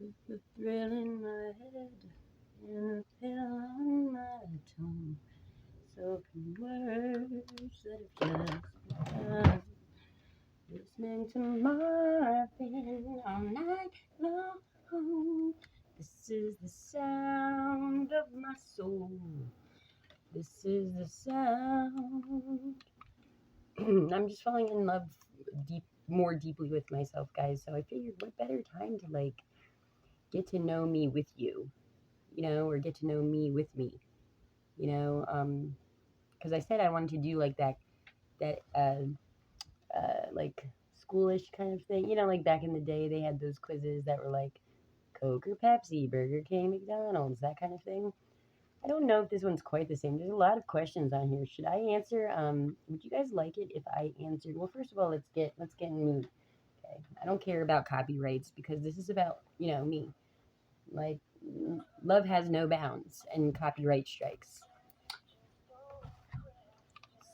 With the thrill in my head and a pill on my tongue. Soaking words that have just begun. Listening to Marvin all night long. This is the sound of my soul. This is the sound. I'm just falling in love more deeply with myself, guys. So I figured what better time to like get to know me with you, or get to know me with me, you know. Because I said I wanted to do like that like schoolish kind of thing, like back in the day they had those quizzes that were like Coke or Pepsi, Burger King, McDonald's, that kind of thing. I don't know if this one's quite the same. There's a lot of questions on here. Should I answer? Would you guys like it if I answered? Well, first of all, let's get in the mood. Okay, I don't care about copyrights because this is about me. Like, love has no bounds and copyright strikes.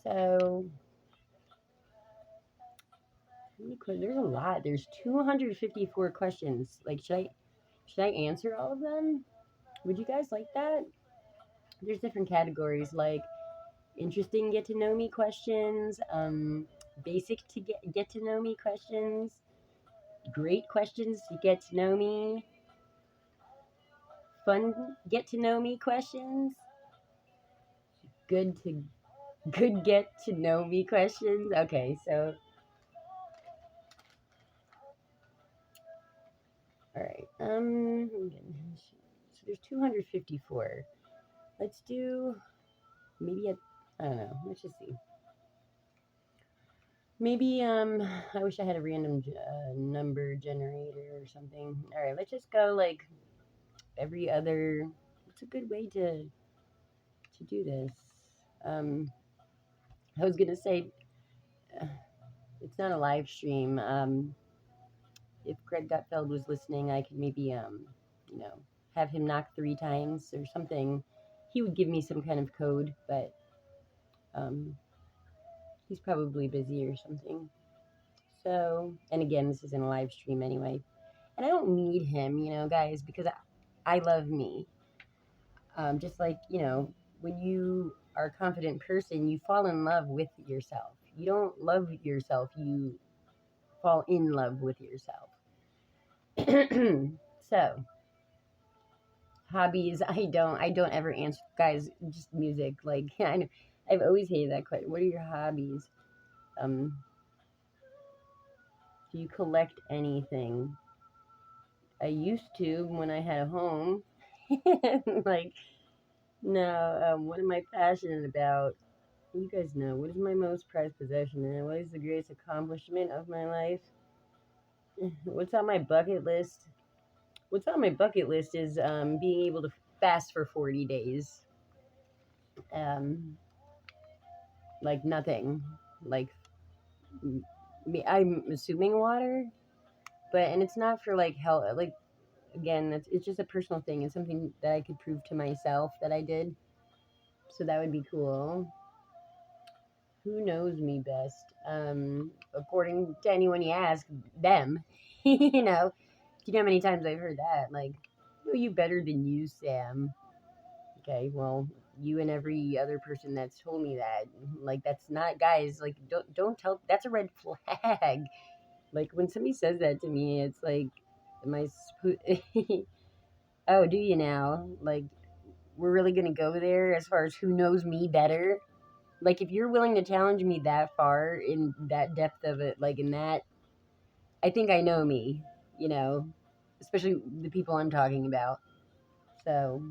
So, there's a lot. There's 254 questions. Like, should I answer all of them? Would you guys like that? There's different categories like interesting get to know me questions, basic to get to know me questions, great questions to get to know me, fun get to know me questions, good to good get to know me questions. Okay, so all right. So there's 254. Let's do maybe I don't know. Let's just see. Maybe I wish I had a random number generator or something. All right, let's just go like every other. It's a good way to do this. Um, I was gonna say uh, it's not a live stream. If Greg Gutfeld was listening, I could maybe you know, have him knock 3 times or something. He would give me some kind of code, but um, he's probably busy or something. So, and again, this isn't a live stream anyway. And I don't need him, guys, because I love me. Just like, when you are a confident person, you fall in love with yourself. You don't love yourself, you fall in love with yourself. So, hobbies, I don't ever answer, guys, just music. Like, I've always hated that question. What are your hobbies? Um, do you collect anything? I used to when I had a home. Like, no, what am I passionate about? You guys know, what is my most prized possession and what is the greatest accomplishment of my life? What's on my bucket list? What's on my bucket list is being able to fast for 40 days. Um, like nothing. Like, I'm assuming water, and it's not for like health. Like, again, it's just a personal thing. It's something that I could prove to myself that I did. So that would be cool. Who knows me best? According to anyone you ask, them. You know, do you know how many times I've heard that? Like, know you better than you, Sam. Okay, well, you and every other person that's told me that. Like, that's not, guys. Like, don't tell. That's a red flag. Like, when somebody says that to me, it's like, am I supposed? Oh, do you now? Like, we're really gonna go there as far as who knows me better? Like, if you're willing to challenge me that far in that depth of it, like in that, I think I know me, you know, especially the people I'm talking about. So,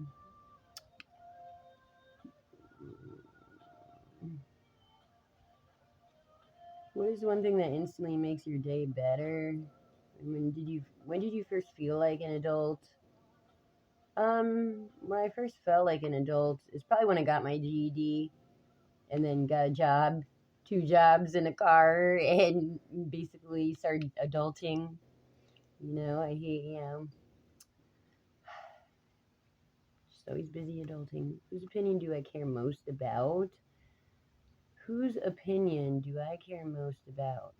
what is one thing that instantly makes your day better? When did you first feel like an adult? When I first felt like an adult is probably when I got my GED and then got a job, 2 jobs in a car, and basically started adulting. I hate, just always busy adulting. Whose opinion do I care most about? Whose opinion do I care most about?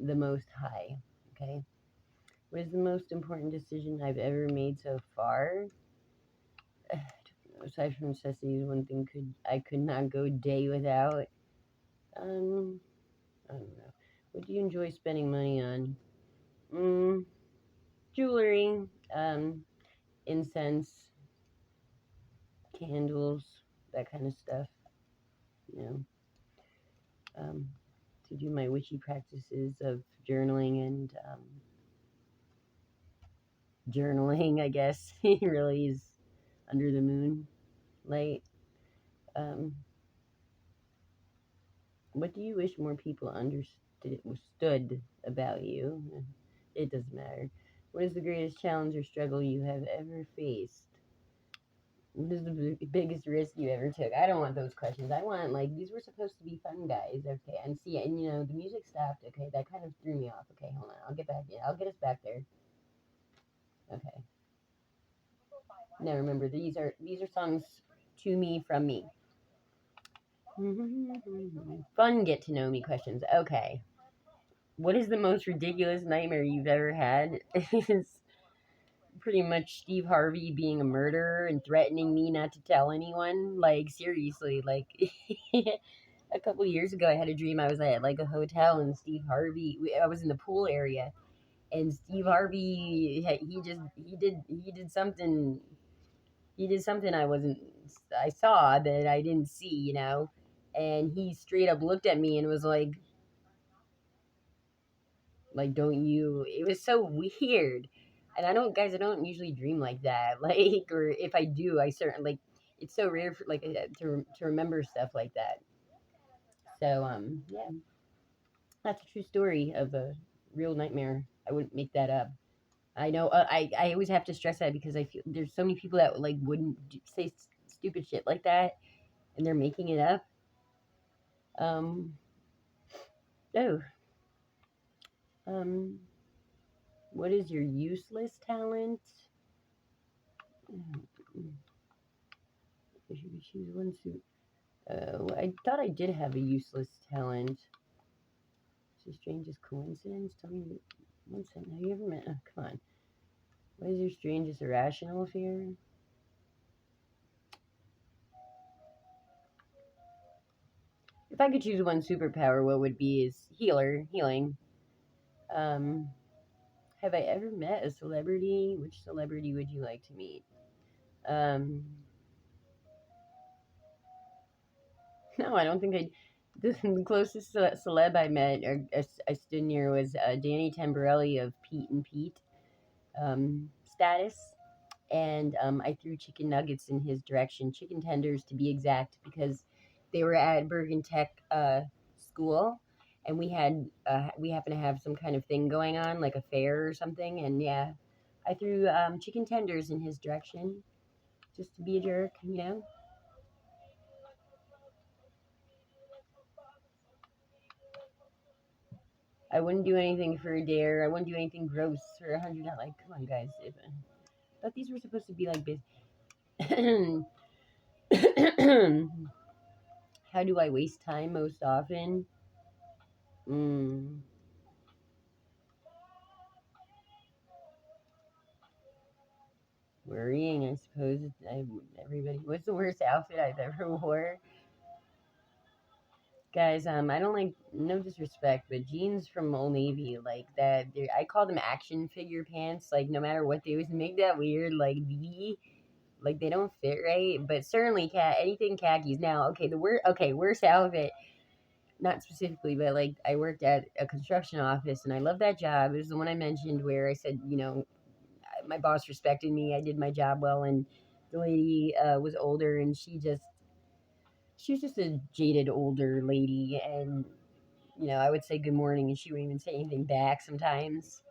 The Most High. Okay. What is the most important decision I've ever made so far? Aside from necessities, one thing I could not go a day without. I don't know. What do you enjoy spending money on? Jewelry, incense, candles, that kind of stuff. You know, to do my witchy practices of journaling and journaling, I guess, really is under the moon light. Um, what do you wish more people understood about you? It doesn't matter. What is the greatest challenge or struggle you have ever faced? What is the biggest risk you ever took? I don't want those questions. I want, like, these were supposed to be fun, guys. Okay, and see, and you know, the music stopped. Okay, that kind of threw me off. Okay, hold on. I'll get back. I'll get us back there. Okay. Now remember, these are songs to me from me. Fun get to know me questions. Okay. What is the most ridiculous nightmare you've ever had? It's pretty much Steve Harvey being a murderer and threatening me not to tell anyone. Like, seriously, like a couple years ago I had a dream I was at like a hotel and Steve Harvey I was in the pool area and Steve Harvey he did something I saw that I didn't see, you know, and he straight up looked at me and was like don't you, it was so weird. And I don't usually dream like that. Like, or if I do, I certainly, like, it's so rare for like to remember stuff like that. So yeah, that's a true story of a real nightmare. I wouldn't make that up. I know. I always have to stress that because I feel there's so many people that like wouldn't say stupid shit like that, and they're making it up. Um. Oh. Um. What is your useless talent? If you could choose one suit. I thought I did have a useless talent. It's the strangest coincidence. Tell me one second. Have you ever met? Oh, come on. What is your strangest irrational fear? If I could choose one superpower, what would be is healing. Um, have I ever met a celebrity? Which celebrity would you like to meet? Um, no, I don't think I. The closest celeb I met or I stood near was Danny Tamborelli of Pete and Pete status, and I threw chicken nuggets in his direction, chicken tenders to be exact, because they were at Bergen Tech school, and we happened to have some kind of thing going on, like a fair or something, and yeah, I threw chicken tenders in his direction just to be a jerk, you know. I wouldn't do anything for a dare. I wouldn't do anything gross for $100. Like, come on, guys. I thought these were supposed to be like this. How do I waste time most often? Mm, worrying, I suppose. Everybody. What's the worst outfit I've ever wore? Guys, I don't like, no disrespect, but jeans from Old Navy, like that, I call them action figure pants. Like, no matter what they always make that weird, like they don't fit right. But certainly, anything khakis. Now, okay, worst outfit. Not specifically, but like I worked at a construction office, and I love that job. It was the one I mentioned where I said, you know, my boss respected me. I did my job well, and the lady was older, and she was just a jaded older lady, and you know, I would say good morning, and she wouldn't even say anything back sometimes.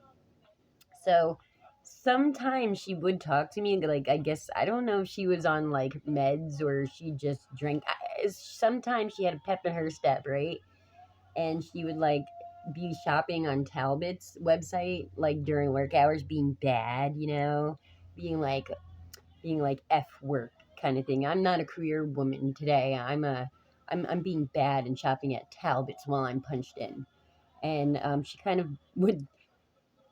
So sometimes she would talk to me, like, I guess I don't know if she was on like meds or she just drank. Sometimes she had a pep in her step, right? And she would like be shopping on Talbot's website like during work hours, being bad, you know, being like being like F work kind of thing. I'm not a career woman today. I'm being bad and shopping at Talbot's while I'm punched in. And she kind of would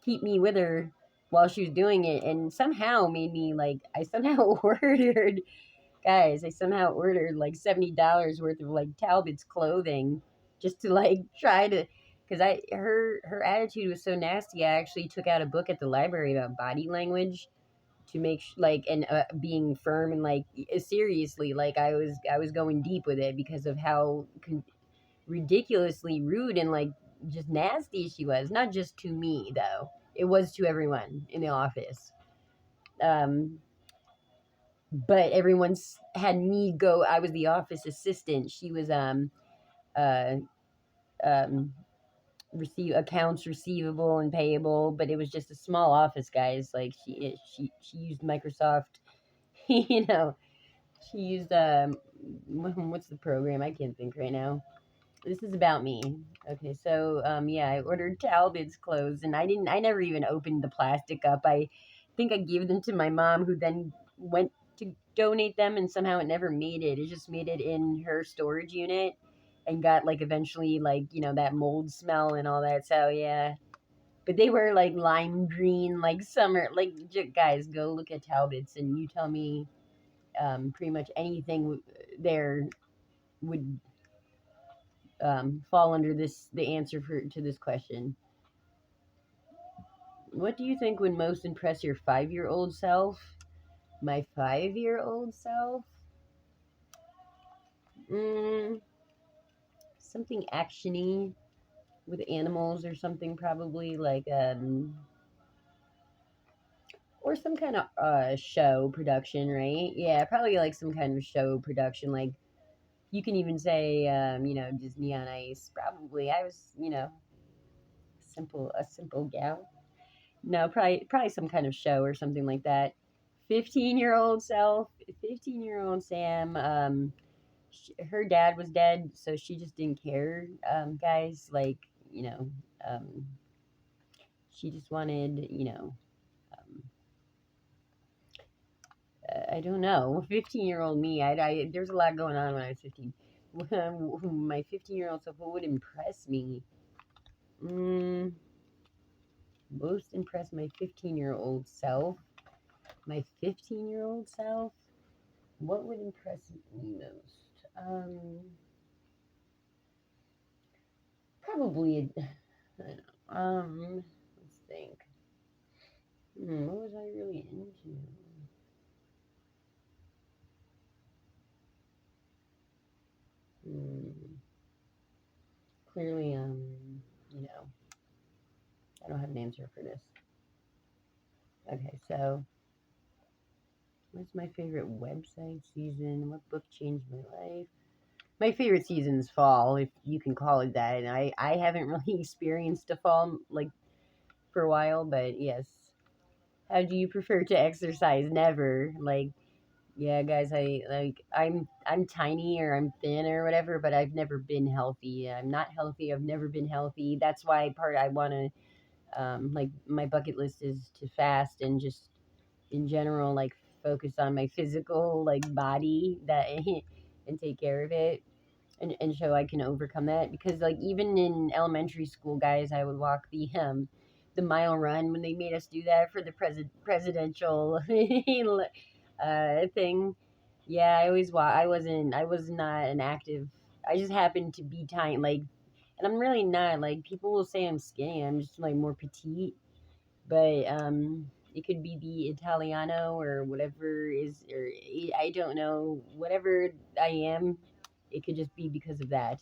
keep me with her while she was doing it, and somehow made me like, I somehow ordered, guys, I somehow ordered like $70 worth of like Talbot's clothing just to like try to, because I her attitude was so nasty. I actually took out a book at the library about body language to make like, and being firm, and like seriously, like I was going deep with it because of how ridiculously rude and like just nasty she was. Not just to me though, it was to everyone in the office. um but everyone's had me go. I was the office assistant. She was uh um receive accounts receivable and payable, but it was just a small office, guys. Like she used Microsoft. You know, she used what's the program? I can't think right now. This is about me. Okay, so yeah, I ordered Talbot's clothes, and I never even opened the plastic up. I think I gave them to my mom, who then went to donate them, and somehow it never made it. It just made it in her storage unit, and got like eventually, like, that mold smell and all that. So yeah, but they were like lime green, like summer. Like, guys, go look at Talbot's, and you tell me pretty much anything there would fall under the answer to this question. What do you think would most impress your 5-year-old self? My 5-year-old self? Mm, something actiony with animals or something, probably like or some kind of show production, right? Yeah, probably like some kind of show production. Like, you can even say Disney on Ice. Probably I was, a simple gal. No, probably some kind of show or something like that. 15-year-old self, 15-year-old Sam. Her dad was dead, so she just didn't care. Guys, like, you know, um, she just wanted, um, I don't know. 15-year-old me, there's a lot going on when I was 15. My 15-year-old self, what would impress me? Mm, most impress my 15-year-old self. My 15-year-old self. What would impress me most? Probably, I don't know. Let's think. What was I really into? Hmm, clearly, I don't have an answer for this. Okay, so what's my favorite website season? What book changed my life? My favorite season is fall, if you can call it that. And I haven't really experienced a fall like for a while, but yes. How do you prefer to exercise? Never. Like, yeah, guys, I'm tiny, or I'm thin or whatever, but I've never been healthy. I'm not healthy. I've never been healthy. That's why part I want to like, my bucket list is to fast, and just in general, like, focus on my physical like body, that and take care of it, and so I can overcome that. Because like, even in elementary school, guys, I would walk the mile run when they made us do that for the presidential thing. Yeah, I always walk. I was not an active. I just happened to be tiny, like, and I'm really not. Like, people will say I'm skinny. I'm just like more petite, but it could be the Italiano or whatever is, or I don't know, whatever I am. It could just be because of that.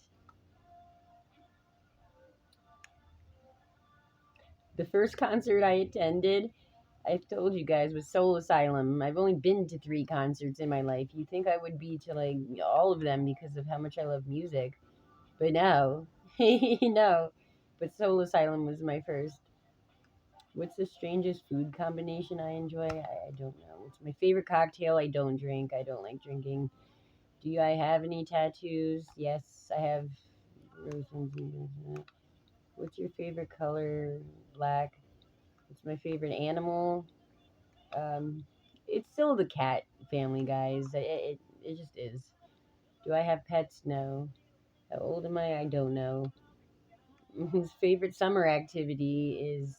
The first concert I attended, I've told you guys, was Soul Asylum. I've only been to 3 concerts in my life. You'd think I would be to like all of them because of how much I love music, but no, no. But Soul Asylum was my first. What's the strangest food combination I enjoy? I don't know. What's my favorite cocktail? I don't drink. I don't like drinking. Do I have any tattoos? Yes, I have. What's your favorite color? Black. What's my favorite animal? Um, it's still the cat family, guys. It just is. Do I have pets? No. How old am I? I don't know. His favorite summer activity is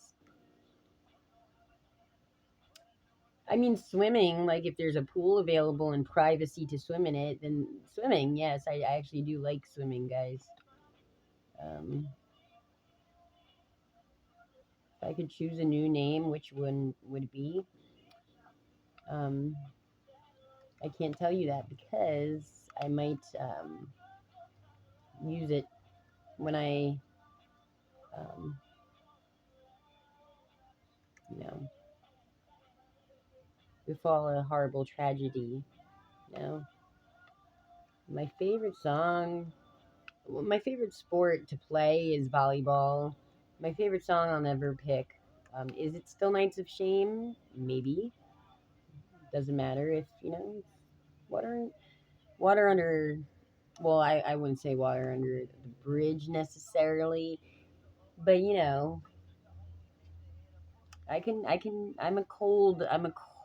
I mean, swimming, like if there's a pool available and privacy to swim in it, then swimming, yes, I actually do like swimming, guys. Um, if I could choose a new name, which one would it be? Um, I can't tell you that because I might use it when I, um, you know, befall a horrible tragedy. You know, my favorite song, well, my favorite sport to play is volleyball. My favorite song I'll never pick. Is it still Nights of Shame? Maybe. Doesn't matter if, water, water under, well, I wouldn't say water under the bridge necessarily, but I'm a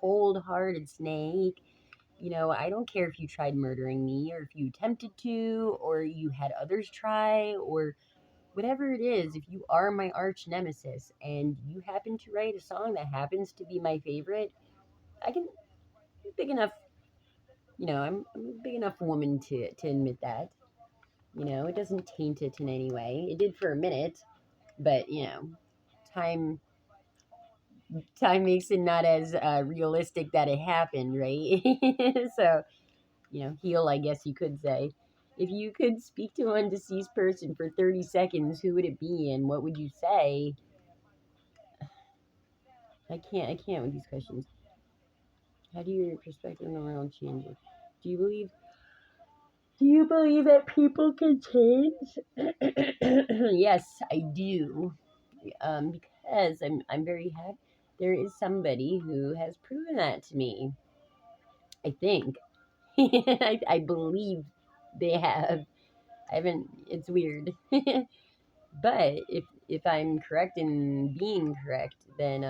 cold-hearted snake. I don't care if you tried murdering me or if you attempted to or you had others try or whatever it is. If you are my arch nemesis and you happen to write a song that happens to be my favorite, I can I'm big enough, I'm a big enough woman to admit that. It doesn't taint it in any way. It did for a minute, but time time makes it not as realistic that it happened, right? So, heal, I guess you could say. If you could speak to an undeceased person for 30 seconds, who would it be and what would you say? I can't with these questions. How do your perspective on the world change? Do you believe do you believe that people can change? Yes, I do. Because I'm very happy. There is somebody who has proven that to me. I think. I believe they have. I haven't. It's weird. But if I'm correct in being correct, then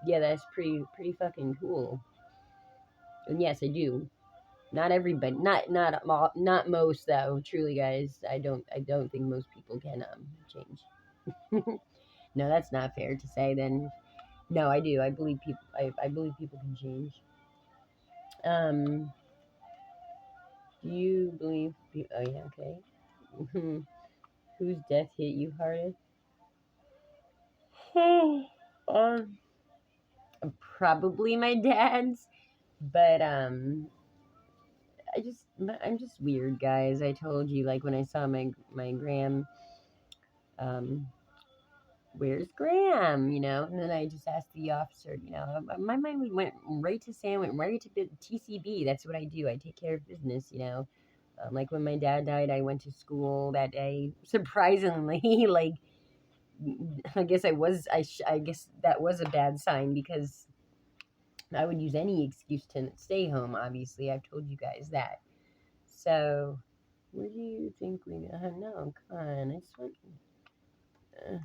yeah, that's pretty fucking cool. And yes, I do. Not everybody, not most though. Truly, guys, I don't think most people can change. No, that's not fair to say. Then no, I do. I believe people. I believe people can change. Um, do you believe? Oh yeah, okay. Whose death hit you hardest? um, Probably my dad's, but I'm just weird, guys. I told you, like when I saw my gram, um, where's Graham? And then I just asked the officer. My mind went right to Sam, went right to the TCB. That's what I do. I take care of business. Like when my dad died, I went to school that day. Surprisingly, like I guess that was a bad sign because I would use any excuse to stay home. Obviously, I've told you guys that. So, where do you think we? No, come on. I just want. Uh,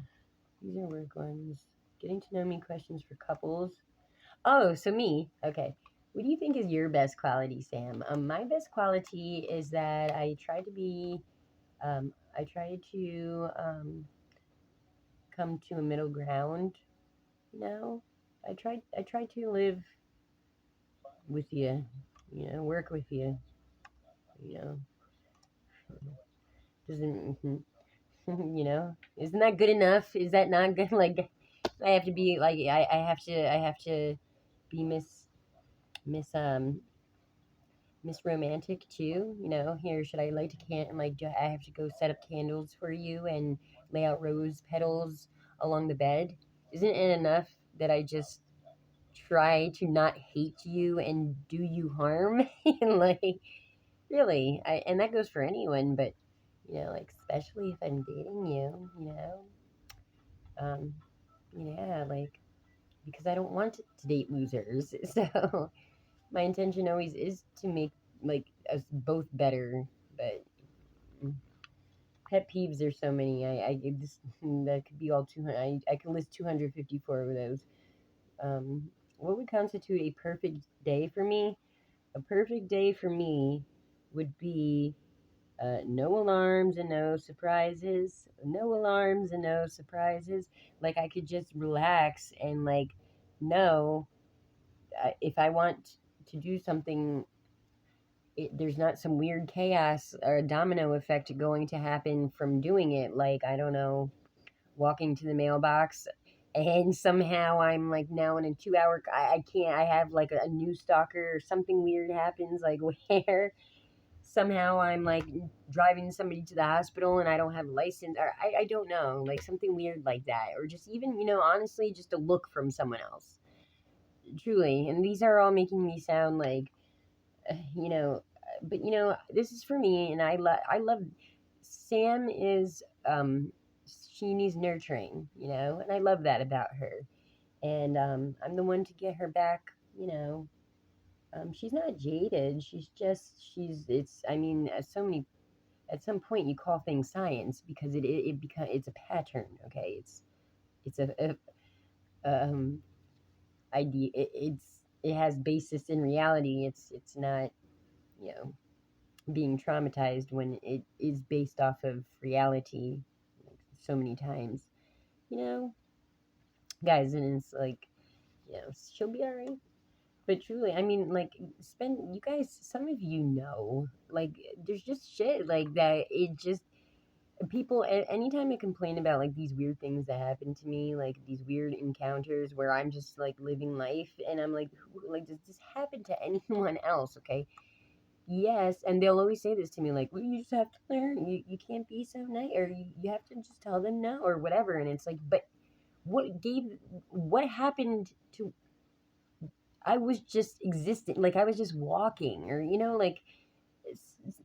these are work ones. Getting to know me questions for couples. Oh, so me. Okay. What do you think is your best quality, Sam? My best quality is that I try to come to a middle ground. You know, I try to live with you. Work with you. You know, doesn't isn't that good enough? Is that not good? Like, I have to be like I have to be Miss Romantic too. Here should I light a can? Like, do I have to go set up candles for you and lay out rose petals along the bed? Isn't it enough that I just try to not hate you and do you harm? And like, really, and that goes for anyone, but like especially if I'm dating you. Um, yeah, like because I don't want to date losers. So my intention always is to make like us both better. But pet peeves are so many. I just that could be all 200. I can list 254 of those. What would constitute a perfect day for me? A perfect day for me would be no alarms and no surprises. No alarms and no surprises. Like I could just relax and like know if I want to do something, there's not some weird chaos or domino effect going to happen from doing it. Like, I don't know, walking to the mailbox and somehow I'm like now in a 2 hour, I can't, I have like a new stalker or something weird happens, like where somehow I'm like driving somebody to the hospital and I don't have a license, or I don't know, like something weird like that, or just even, honestly, just a look from someone else. Truly. And these are all making me sound like, you know, but this is for me, and I love Sam is she needs nurturing, and I love that about her. And I'm the one to get her back, she's not jaded. She's just it's, I mean, at some point you call things science because it become it's a pattern, okay? It's a idea. It has basis in reality. It's not, you know being traumatized when it is based off of reality, like, so many times, you know guys. And it's like, she'll be all right. But truly, I mean, like, spend you guys, some of like, there's just shit like that. It just, people, anytime I complain about like these weird things that happen to me, like these weird encounters where I'm just like living life, and I'm like, does this happen to anyone else? Okay, yes, and they'll always say this to me, like, well, you just have to learn. You can't be so nice, or you have to just tell them no, or whatever. And it's like, but what happened to, I was just existing, like I was just walking, or like,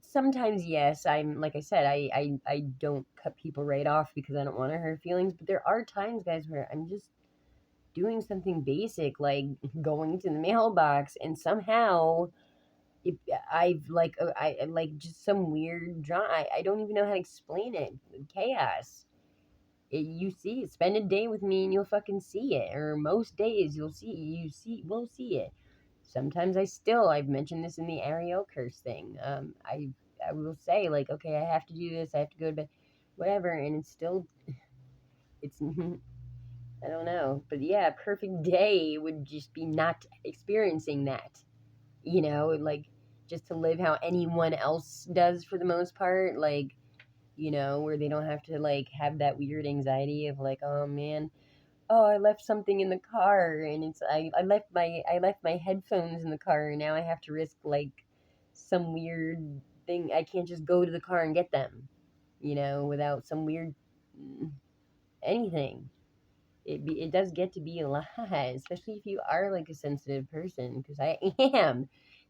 sometimes, yes, I'm, like I said, I don't cut people right off because I don't want to hurt feelings, but there are times, guys, where I'm just doing something basic, like going to the mailbox, and somehow it, I've like, I like just some weird drama. I don't even know how to explain it. Chaos. You see it. Spend a day with me and you'll fucking see it. Or most days we'll see it. Sometimes I've mentioned this in the Ariel curse thing. I will say, like, okay, I have to do this. I have to go to bed, whatever, and it's still, it's I don't know, but yeah, a perfect day would just be not experiencing that. Like, just to live how anyone else does for the most part, like, where they don't have to like have that weird anxiety of like, oh man, oh, I left something in the car, and it's, I left my headphones in the car, and now I have to risk like some weird thing. I can't just go to the car and get them, without some weird, anything. It does get to be a lot, especially if you are like a sensitive person, because I am.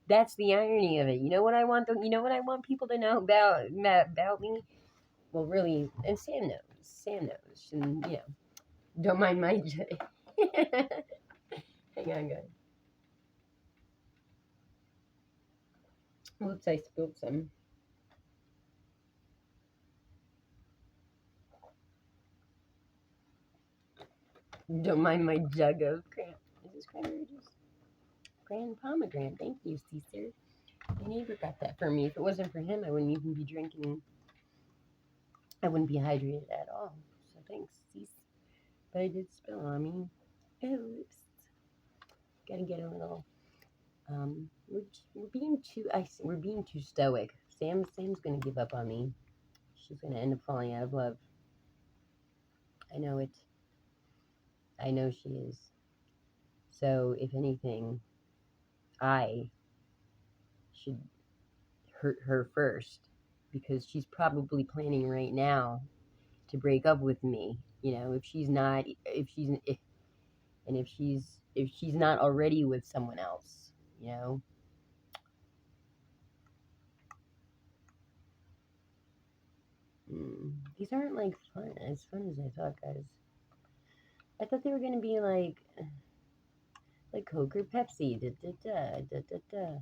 That's the irony of it. You know what I want people to know about me? Well, really, and Sam knows. Sam knows, and don't mind my. Hang on, guys. Whoops, I spilled some. Don't mind my jug of cran. Is this cranberry juice? Grand pomegranate. Thank you, Caesar. My neighbor got that for me. If it wasn't for him, I wouldn't even be drinking. I wouldn't be hydrated at all. So thanks, Caesar. But I did spill on me. Oops. Gotta get a little. We're being too. We're being too stoic. Sam's gonna give up on me. She's gonna end up falling out of love. I know it. I know she is. So if anything, I should hurt her first, because she's probably planning right now to break up with me. If she's not, if she's not already with someone else. You know. These aren't like as fun as I thought, guys. I thought they were gonna be like Coke or Pepsi. Da da da da da da.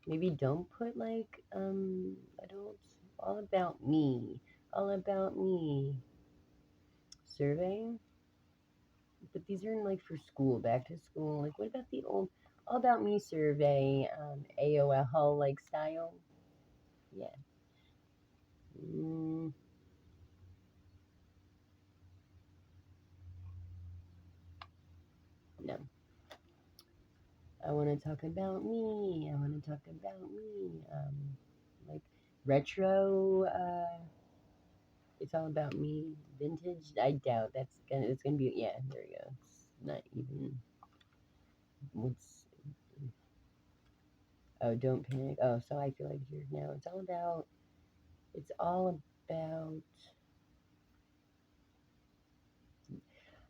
Maybe don't put like adults. All about me. All about me. Survey. But these are like for school, back to school. Like, what about the old All About Me survey, AOL like style? Yeah. Mm, no. I want to talk about me. I want to talk about me. Like retro. It's all about me. Vintage. I doubt that's gonna. It's gonna be. Yeah, there we go. It's not even. What's. Oh, don't panic. Oh, so I feel like you're now. It's all about. It's all about.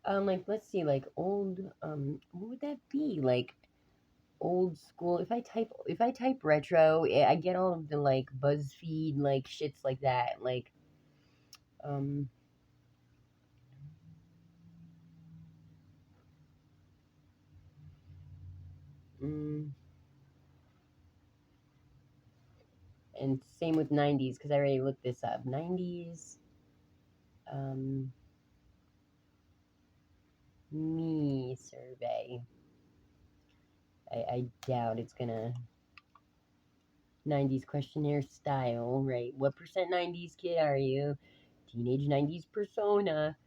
Like let's see, like old. What would that be? Like old school. If I type retro, I get all of the like BuzzFeed like shits like that. Like um. Mm, and same with 90s because I already looked this up. 90s. Um. Me survey. I doubt it's gonna 90s questionnaire style, right? What percent 90s kid are you? Teenage 90s persona.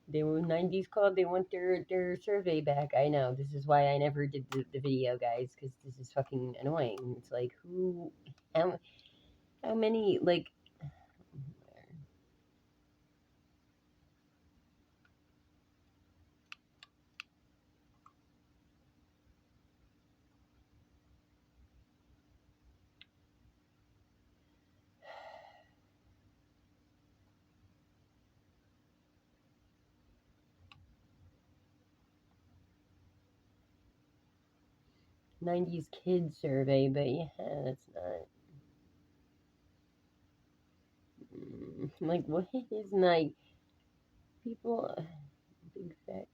They were 90s called. They want their survey back. I know. This is why I never did the video, guys, because this is fucking annoying. It's like, how, how many, like, 90s kid survey, but yeah, that's not. Like, what is, like, people, big fat